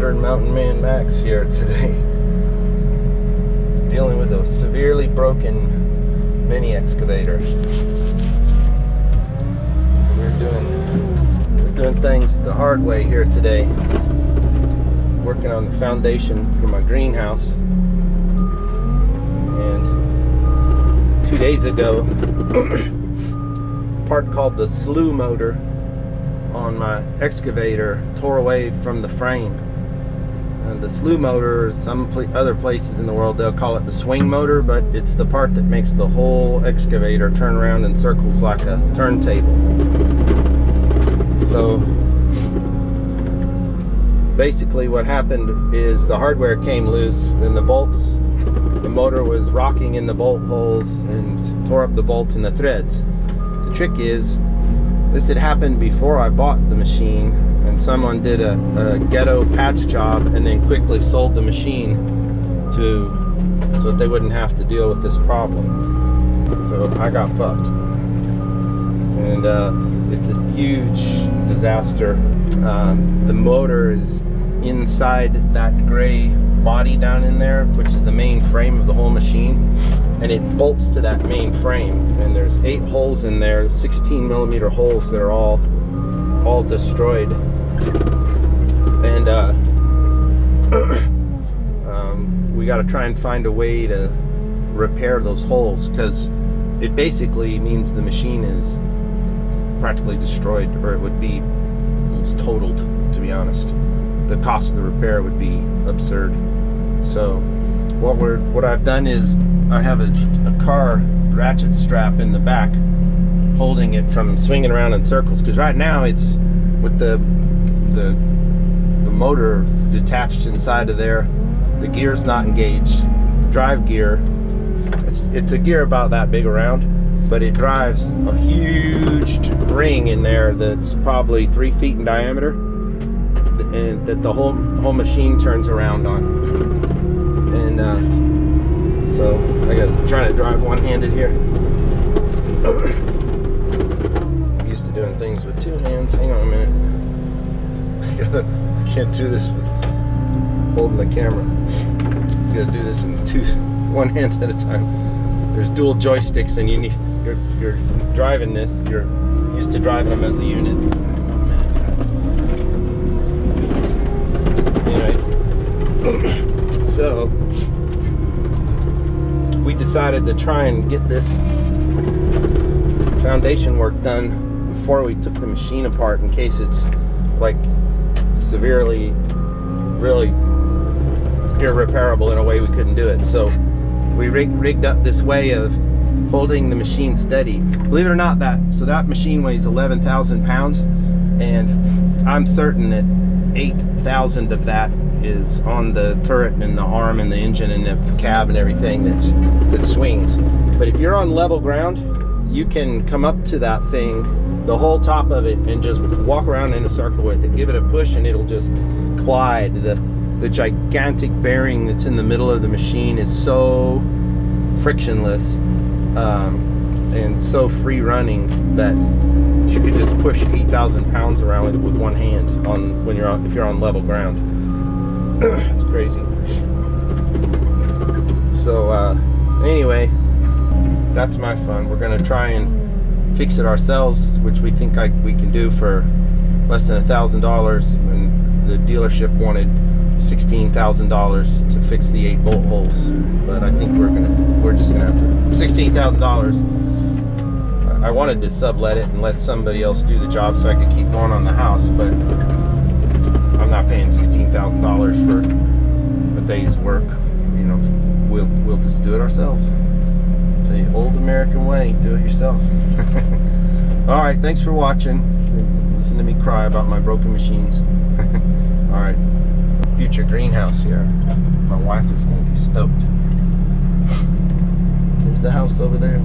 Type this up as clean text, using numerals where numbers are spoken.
modern mountain man Max here today, dealing with a severely broken mini excavator. So we're doing things the hard way here today, working on the foundation for my greenhouse. And 2 days ago, a part called the slew motor on my excavator tore away from the frame. And the slew motor, some other places in the world they'll call it the swing motor, but it's the part that makes the whole excavator turn around in circles like a turntable. So basically what happened is the hardware came loose, and the motor was rocking in the bolt holes and tore up the bolts and the threads. The trick is, this had happened before I bought the machine, and someone did a ghetto patch job and then quickly sold the machine so that they wouldn't have to deal with this problem. So I got fucked. And it's a huge disaster. The motor is inside that gray body down in there, which is the main frame of the whole machine, and it bolts to that main frame, and there's 8 holes in there, 16 millimeter holes that are all destroyed. And we got to try and find a way to repair those holes, because it basically means the machine is practically destroyed, or it would be almost totaled, to be honest. The cost of the repair would be absurd. So what I've done is I have a car ratchet strap in the back holding it from swinging around in circles, because right now it's with the motor detached inside of there. The gear's not engaged. The drive gear, it's a gear about that big around, but it drives a huge ring in there that's probably 3 feet in diameter, and that the whole machine turns around on. And so I got trying to drive one-handed here. I'm used to doing things with 2 hands. Hang on a minute. I can't do this with holding the camera. You gotta do this in one hand at a time. There's dual joysticks, and you're driving this. You're used to driving them as a unit. Anyway, so we decided to try and get this foundation work done before we took the machine apart, in case it's like severely, really irreparable in a way we couldn't do it. So we rigged up this way of holding the machine steady. Believe it or not, that machine weighs 11,000 pounds, and I'm certain that 8,000 of that is on the turret and the arm and the engine and the cab and everything that swings. But if you're on level ground, you can come up to that thing, the whole top of it, and just walk around in a circle with it. Give it a push and it'll just glide. The gigantic bearing that's in the middle of the machine is so frictionless and so free running that you could just push 8,000 pounds around with one hand if you're on level ground. It's crazy. So anyway, that's my fun. We're gonna try and fix it ourselves, which we think we can do for less than $1,000, and the dealership wanted $16,000 to fix the 8 bolt holes. But I think we're just gonna have to, $16,000. I wanted to sublet it and let somebody else do the job so I could keep going on the house, but I'm not paying $16,000 for a day's work. You know, we'll just do it ourselves. The old American way, do it yourself. All right, thanks for watching. Listen to me cry about my broken machines. All right, future greenhouse here. My wife is gonna be stoked. There's the house over there.